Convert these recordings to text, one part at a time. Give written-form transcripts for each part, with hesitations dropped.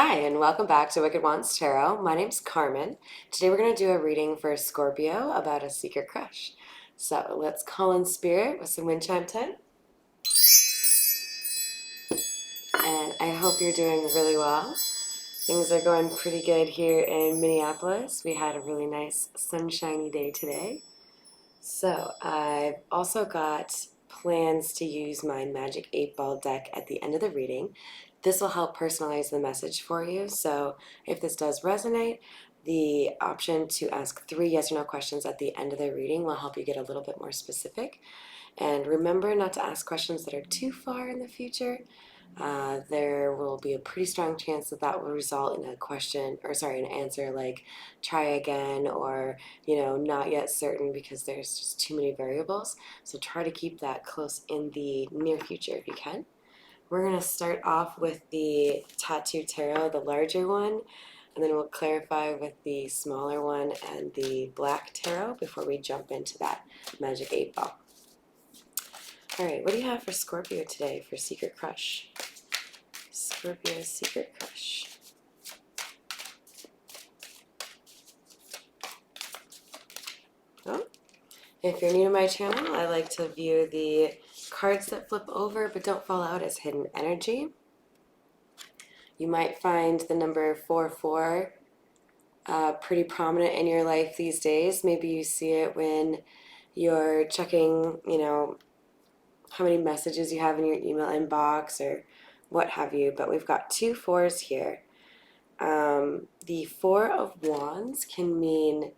Hi, and welcome back to Wicked Wants Tarot. My name's Carmen. Today we're going to do a reading for Scorpio about a secret crush. So let's call in spirit with some wind chime time. And I hope you're doing really well. Things are going pretty good here in Minneapolis. We had a really nice sunshiny day today. So I've also got plans to use my Magic 8-Ball deck at the end of the reading. This will help personalize the message for you. So if this does resonate, the option to ask 3 yes or no questions at the end of the reading will help you get a little bit more specific. And remember not to ask questions that are too far in the future. There will be a pretty strong chance that that will result in a question, or sorry, an answer like try again or, not yet certain, because there's just too many variables. So try to keep that close in the near future if you can. We're going to start off with the Tattoo Tarot, the larger one, and then we'll clarify with the smaller one and the Black Tarot before we jump into that Magic 8-Ball. All right, what do you have for Scorpio today for Secret Crush? Scorpio's Secret Crush. Oh, if you're new to my channel, I like to view the cards that flip over but don't fall out as hidden energy. You might find the number 44 pretty prominent in your life these days. Maybe you see it when you're checking, how many messages you have in your email inbox or what have you. But we've got 2 4s here. The 4 of Wands can mean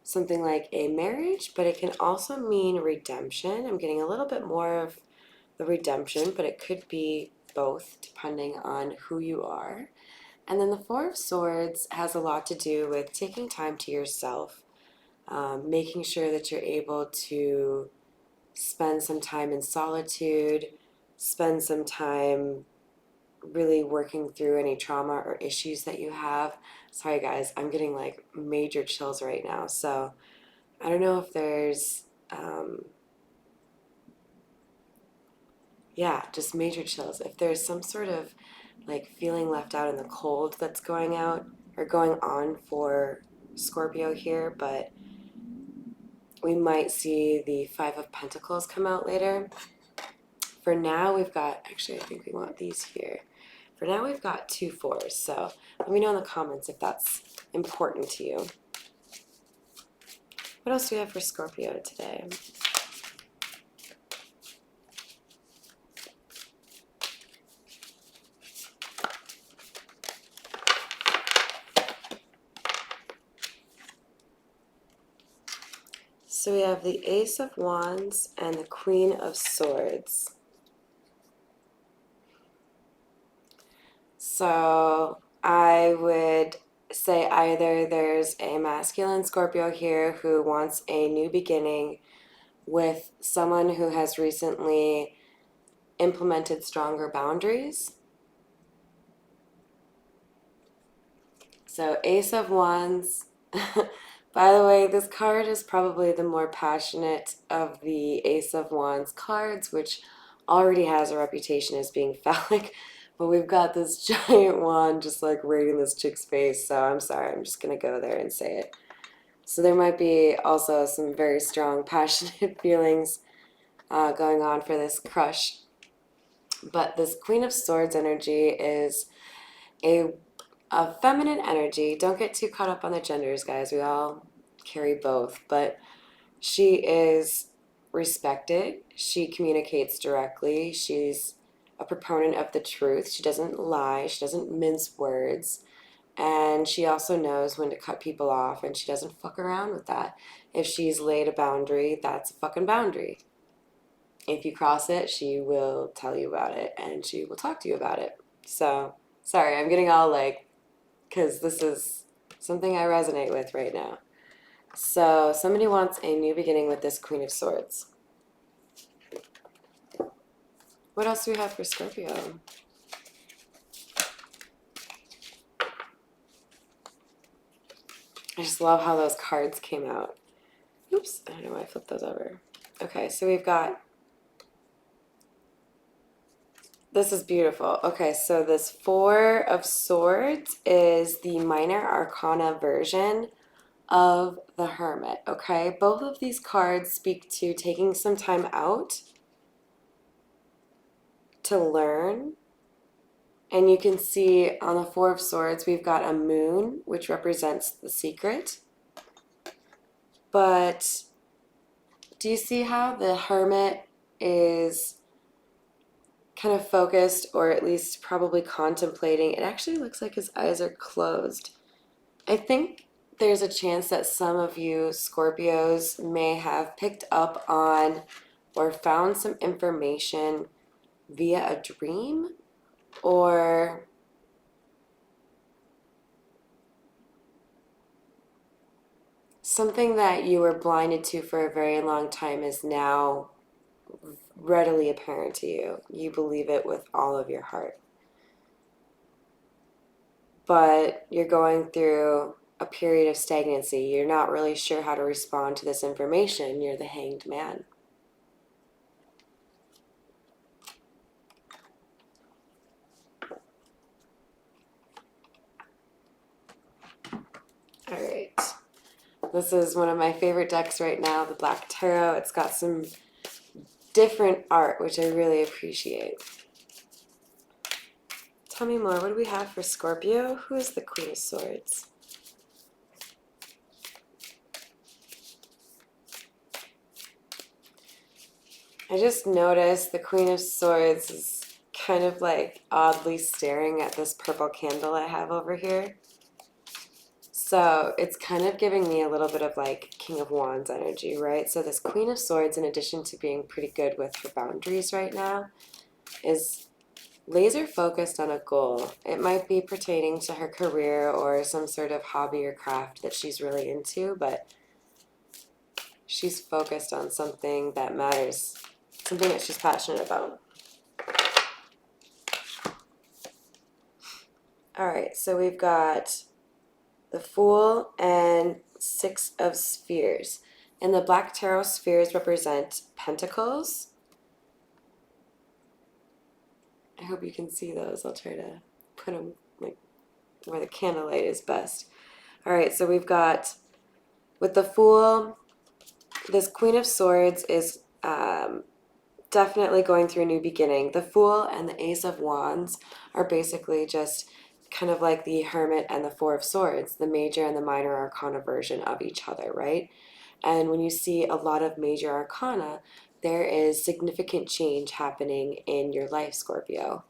something like a marriage, but it can also mean redemption. I'm getting a little bit more of the redemption, but it could be both depending on who you are. And then the 4 of Swords has a lot to do with taking time to yourself, making sure that you're able to spend some time in solitude, spend some time really working through any trauma or issues that you have. Sorry guys, I'm getting like major chills right now. So I don't know if there's, just major chills. If there's some sort of like feeling left out in the cold that's going out or going on for Scorpio here, but we might see the 5 of Pentacles come out later. For now, we've got, actually, I think we want these here. For now, we've got 2 4s, so let me know in the comments if that's important to you. What else do we have for Scorpio today? So we have the Ace of Wands and the Queen of Swords. So I would say either there's a masculine Scorpio here who wants a new beginning with someone who has recently implemented stronger boundaries. So Ace of Wands. By the way, this card is probably the more passionate of the Ace of Wands cards, which already has a reputation as being phallic. But we've got this giant wand just like right in this chick's face. So I'm sorry, I'm just going to go there and say it. So there might be also some very strong, passionate feelings going on for this crush. But this Queen of Swords energy is a feminine energy. Don't get too caught up on the genders, guys. We all carry both. But she is respected. She communicates directly. She's a proponent of the truth. She doesn't lie. She doesn't mince words. And she also knows when to cut people off, and she doesn't fuck around with that. If she's laid a boundary, that's a fucking boundary. If you cross it, she will tell you about it, and she will talk to you about it. So, sorry, I'm getting all like, because this is something I resonate with right now. So, somebody wants a new beginning with this Queen of Swords. What else do we have for Scorpio? I just love how those cards came out. Oops, I don't know why I flipped those over. Okay, so we've got This is beautiful. Okay, so this Four of Swords is the minor arcana version of the Hermit, okay? Both of these cards speak to taking some time out to learn. And you can see on the Four of Swords, we've got a moon, which represents the secret. But do you see how the Hermit is kind of focused, or at least probably contemplating? It actually looks like his eyes are closed. I think there's a chance that some of you Scorpios may have picked up on or found some information via a dream, or something that you were blinded to for a very long time is now readily apparent to you. You believe it with all of your heart. But you're going through a period of stagnancy. You're not really sure how to respond to this information. You're the hanged man. All right. This is one of my favorite decks right now, the Black Tarot. It's got some different art, which I really appreciate. Tell me more. What do we have for Scorpio? Who is the Queen of Swords? I just noticed the Queen of Swords is kind of like oddly staring at this purple candle I have over here. So it's kind of giving me a little bit of like King of Wands energy, right? So this Queen of Swords, in addition to being pretty good with her boundaries right now, is laser focused on a goal. It might be pertaining to her career or some sort of hobby or craft that she's really into, but she's focused on something that matters, something that she's passionate about. All right, so we've got the Fool and Six of Spheres. And the Black Tarot spheres represent pentacles. I hope you can see those. I'll try to put them like where the candlelight is best. All right, so we've got, with the Fool, this Queen of Swords is definitely going through a new beginning. The Fool and the Ace of Wands are basically just kind of like the Hermit and the Four of Swords, the major and the minor arcana version of each other, right? And when you see a lot of major arcana, there is significant change happening in your life, Scorpio.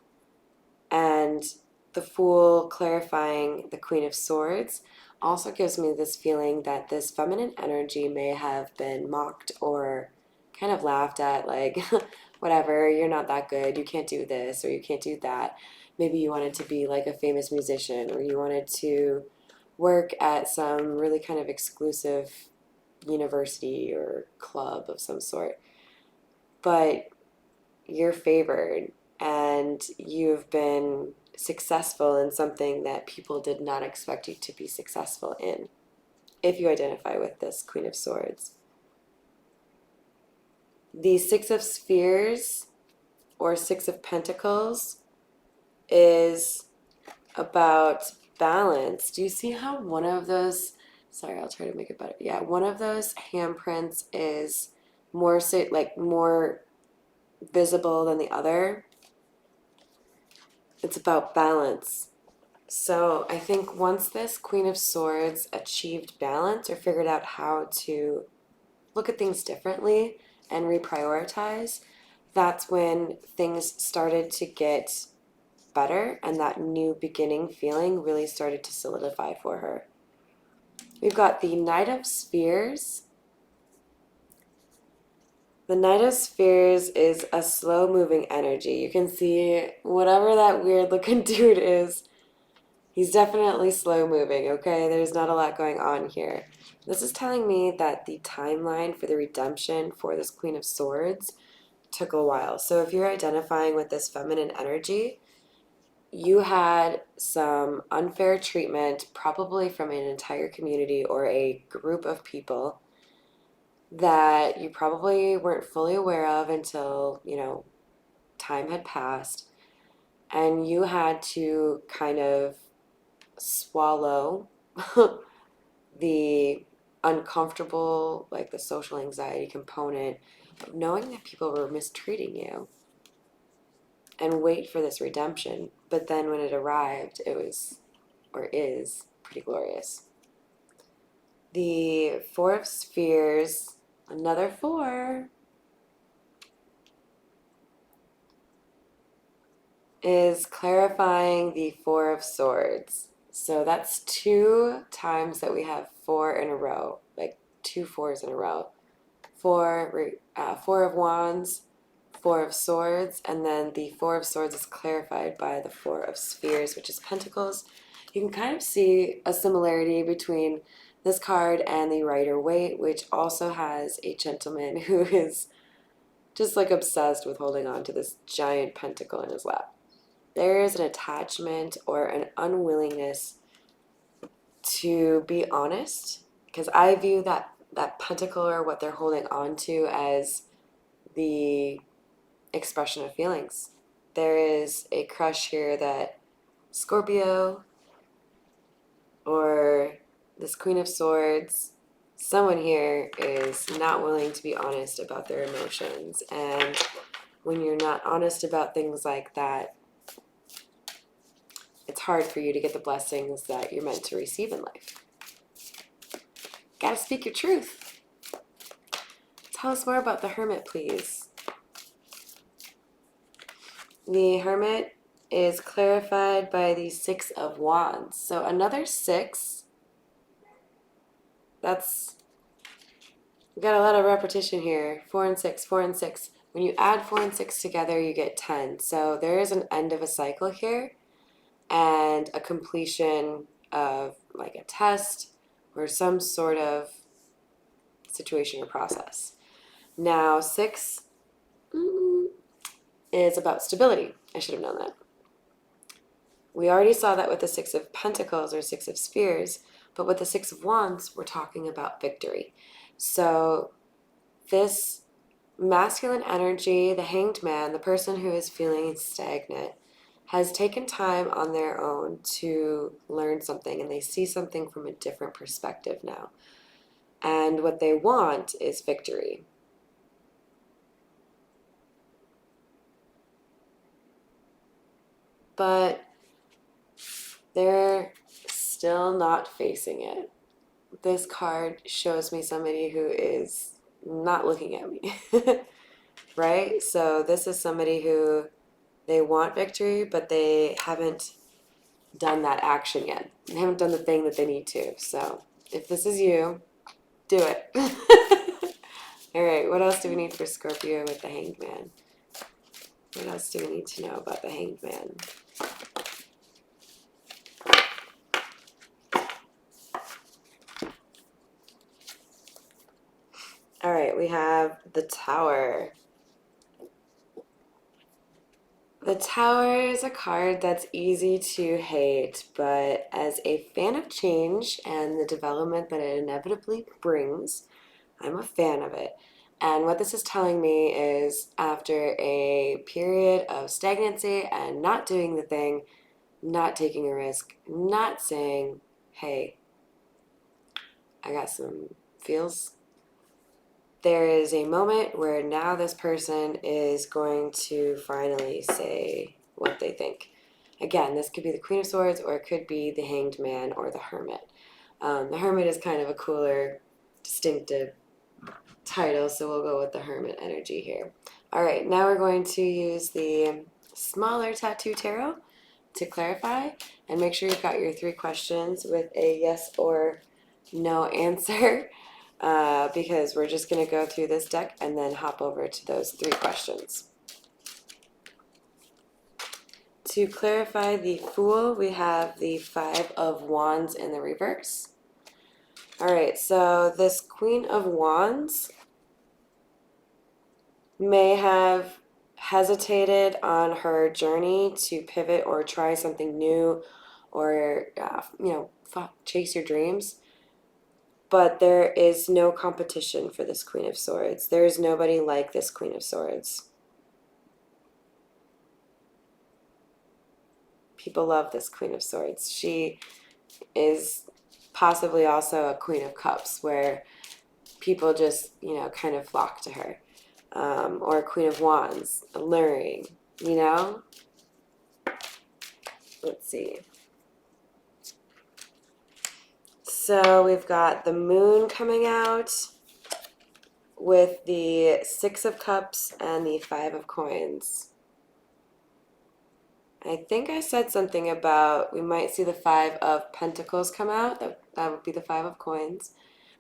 And the Fool clarifying the Queen of Swords also gives me this feeling that this feminine energy may have been mocked or kind of laughed at, like, whatever, you're not that good, you can't do this or you can't do that. Maybe you wanted to be like a famous musician, or you wanted to work at some really kind of exclusive university or club of some sort. But you're favored and you've been successful in something that people did not expect you to be successful in, if you identify with this Queen of Swords. The Six of Spheres or Six of Pentacles is about balance. Do you see how one of those, sorry, I'll try to make it better. Yeah, one of those handprints is more more visible than the other? It's about balance. So I think once this Queen of Swords achieved balance or figured out how to look at things differently and reprioritize, that's when things started to get better and that new beginning feeling really started to solidify for her. We've got the Knight of Spheres. The Knight of Spheres is a slow-moving energy. You can see whatever that weird-looking dude is, he's definitely slow-moving, okay? There's not a lot going on here. This is telling me that the timeline for the redemption for this Queen of Swords took a while. So if you're identifying with this feminine energy, you had some unfair treatment, probably from an entire community or a group of people that you probably weren't fully aware of until, time had passed. and you had to kind of swallow the uncomfortable, like the social anxiety component of knowing that people were mistreating you and wait for this redemption. But then when it arrived, it was, or is, pretty glorious. The Four of Spheres, another four, is clarifying the Four of Swords. So that's 2 times that we have four in a row, like 2 4s in a row. Four of Wands, Four of Swords, and then the Four of Swords is clarified by the Four of Spheres, which is Pentacles. You can kind of see a similarity between this card and the Rider-Waite, which also has a gentleman who is just like obsessed with holding on to this giant pentacle in his lap. There is an attachment or an unwillingness to be honest, because I view that pentacle or what they're holding on to as the expression of feelings. There is a crush here that Scorpio or this Queen of Swords, someone here is not willing to be honest about their emotions. And when you're not honest about things like that, it's hard for you to get the blessings that you're meant to receive in life. Gotta speak your truth. Tell us more about the Hermit, please. The Hermit is clarified by the Six of Wands. So another 6. We got a lot of repetition here. 4 and 6, 4 and 6. When you add 4 and 6 together, you get 10. So there is an end of a cycle here and a completion of like a test or some sort of situation or process. Now, 6 is about stability. I should have known that. We already saw that with the 6 of Pentacles or 6 of Spheres, but with the 6 of Wands, we're talking about victory. So this masculine energy, the Hanged Man, the person who is feeling stagnant, has taken time on their own to learn something, and they see something from a different perspective now. And what they want is victory. But they're still not facing it. This card shows me somebody who is not looking at me, right? So this is somebody who they want victory, but they haven't done that action yet. They haven't done the thing that they need to. So if this is you, do it. All right, what else do we need for Scorpio with the Hanged Man? What else do we need to know about the Hanged Man? All right, we have the Tower. The Tower is a card that's easy to hate, but as a fan of change and the development that it inevitably brings, I'm a fan of it. And what this is telling me is after a period of stagnancy and not doing the thing, not taking a risk, not saying, hey, I got some feels, there is a moment where now this person is going to finally say what they think. Again, this could be the Queen of Swords, or it could be the Hanged Man or the Hermit. The Hermit is kind of a cooler, distinctive title, so we'll go with the Hermit energy here. All right, now we're going to use the smaller tattoo tarot to clarify, and make sure you've got your 3 questions with a yes or no answer. Because we're just going to go through this deck and then hop over to those 3 questions. To clarify the Fool, we have the 5 of Wands in the reverse. All right, so this Queen of Wands may have hesitated on her journey to pivot or try something new or, chase your dreams. But there is no competition for this Queen of Swords. There is nobody like this Queen of Swords. People love this Queen of Swords. She is possibly also a Queen of Cups, where people just, kind of flock to her. Or a Queen of Wands, alluring, you know? Let's see. So we've got the Moon coming out with the Six of Cups and the Five of Coins. I think I said something about we might see the Five of Pentacles come out. That would be the Five of Coins.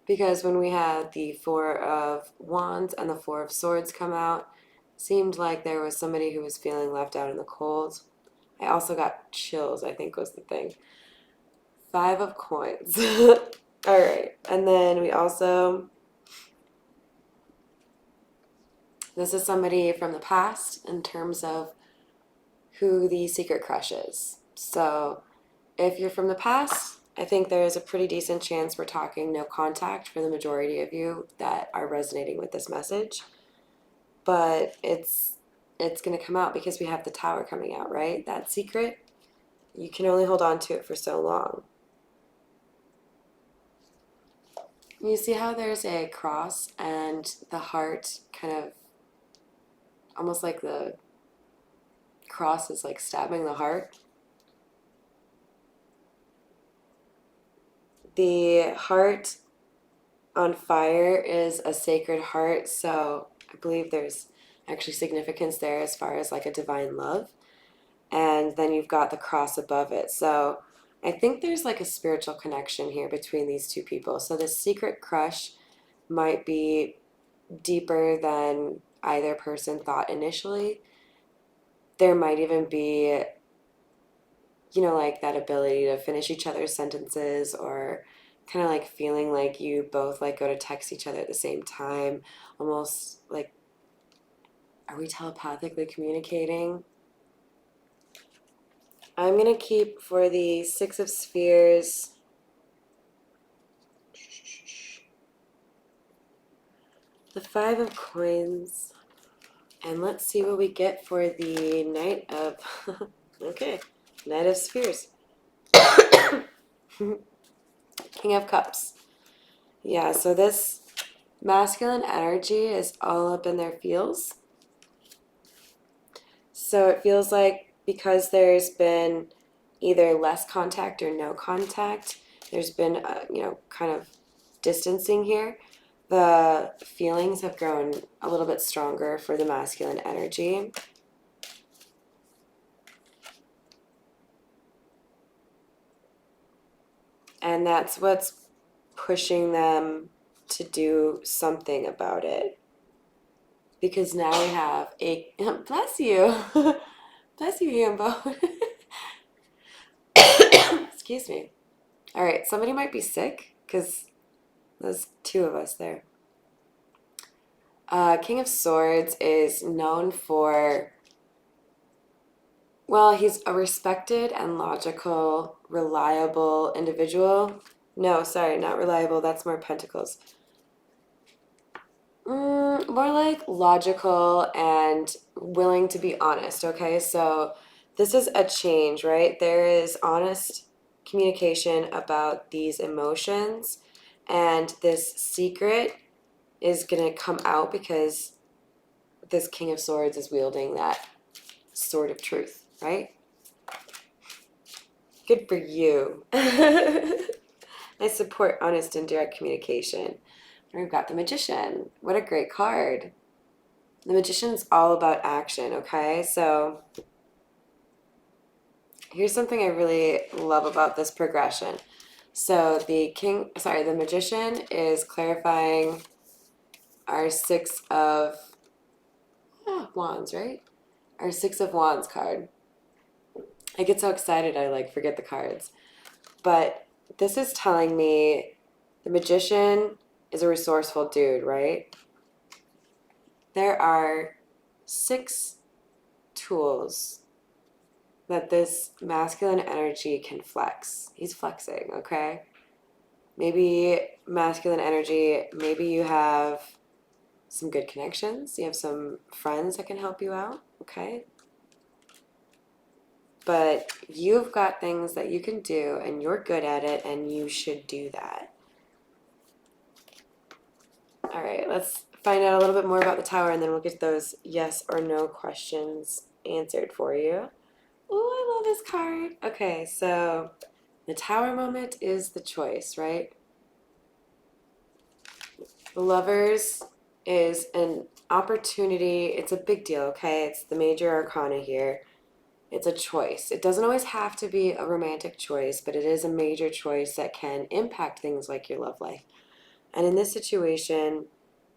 Because when we had the Four of Wands and the Four of Swords come out, seemed like there was somebody who was feeling left out in the cold. I also got chills, I think was the thing. Five of Coins. All right. And then we also, this is somebody from the past in terms of who the secret crush is. So if you're from the past, I think there is a pretty decent chance we're talking no contact for the majority of you that are resonating with this message. But it's going to come out because we have the Tower coming out, right? That secret, you can only hold on to it for so long. You see how there's a cross and the heart kind of, almost like the cross is like stabbing the heart? The heart on fire is a sacred heart, so I believe there's actually significance there as far as like a divine love. And then you've got the cross above it. So I think there's like a spiritual connection here between these two people. So the secret crush might be deeper than either person thought initially. There might even be, like that ability to finish each other's sentences, or kind of like feeling like you both like go to text each other at the same time, almost like, are we telepathically communicating? I'm going to keep for the Six of Spheres the Five of Coins, and let's see what we get for the Knight of okay, Knight of Spheres. King of Cups. Yeah, so this masculine energy is all up in their feels. So it feels like because there's been either less contact or no contact, there's been, kind of distancing here. The feelings have grown a little bit stronger for the masculine energy. And that's what's pushing them to do something about it. Because now we have a, bless you, bless you, Yambo. Excuse me. All right, somebody might be sick because there's two of us there. King of Swords is known for, well, he's a respected and logical, reliable individual. No, sorry, not reliable. That's more Pentacles. More like logical and willing to be honest, okay? So this is a change, right? There is honest communication about these emotions, and this secret is going to come out because this King of Swords is wielding that sword of truth, right? Good for you. I support honest and direct communication. And we've got the Magician. What a great card. The Magician's all about action, okay? So here's something I really love about this progression. So the Magician is clarifying our Six of Wands, right? Our Six of Wands card. I get so excited I like forget the cards. But this is telling me the Magician is a resourceful dude, right? There are 6 tools that this masculine energy can flex. He's flexing, okay? Maybe masculine energy, maybe you have some good connections. You have some friends that can help you out, okay? but you've got things that you can do, and you're good at it, and you should do that. All right, let's find out a little bit more about the Tower, and then we'll get those yes or no questions answered for you. Oh, I love this card. Okay, so the Tower moment is the choice, right? The Lovers is an opportunity. It's a big deal, okay? It's the major arcana here. It's a choice. It doesn't always have to be a romantic choice, but it is a major choice that can impact things like your love life. And in this situation,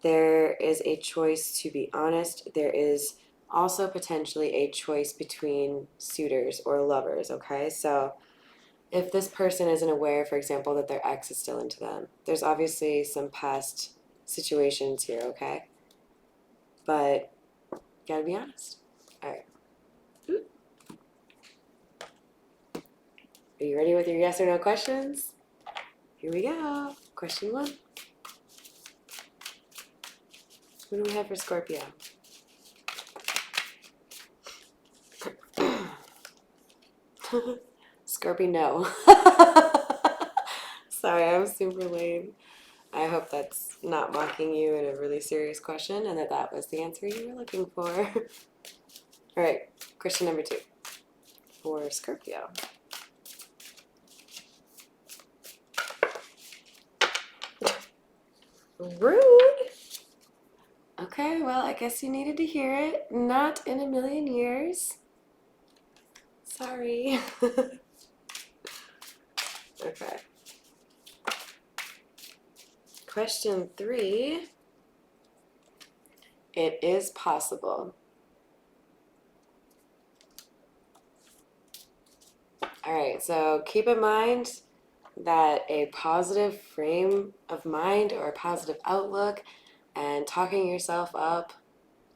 there is a choice to be honest. There is also potentially a choice between suitors or lovers, okay? So if this person isn't aware, for example, that their ex is still into them, there's obviously some past situations here, okay? But you gotta be honest. All right. Are you ready with your yes or no questions? Here we go. Question 1. What do we have for Scorpio? Scorpio, no. Sorry, I'm super lame. I hope that's not mocking you in a really serious question and that that was the answer you were looking for. All right, question number 2 for Scorpio. Rude. Okay, well, I guess you needed to hear it. Not in a million years. Sorry. Okay. Question 3. It is possible. All right, so keep in mind that a positive frame of mind or a positive outlook and talking yourself up,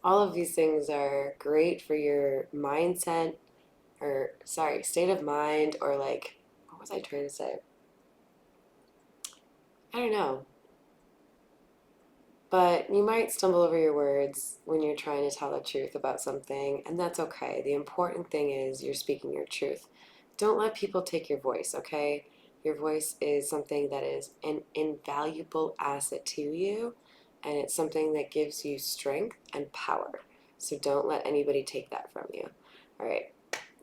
all of these things are great for your mindset, or sorry, state of mind, or like, what was I trying to say? I don't know. But you might stumble over your words when you're trying to tell the truth about something, and that's okay. The important thing is you're speaking your truth. Don't let people take your voice, okay? Your voice is something that is an invaluable asset to you, and it's something that gives you strength and power. So don't let anybody take that from you. All right.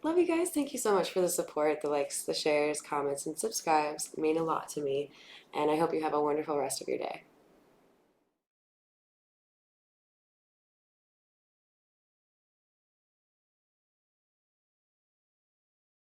Love you guys. Thank you so much for the support, the likes, the shares, comments, and subscribes. It mean a lot to me, and I hope you have a wonderful rest of your day.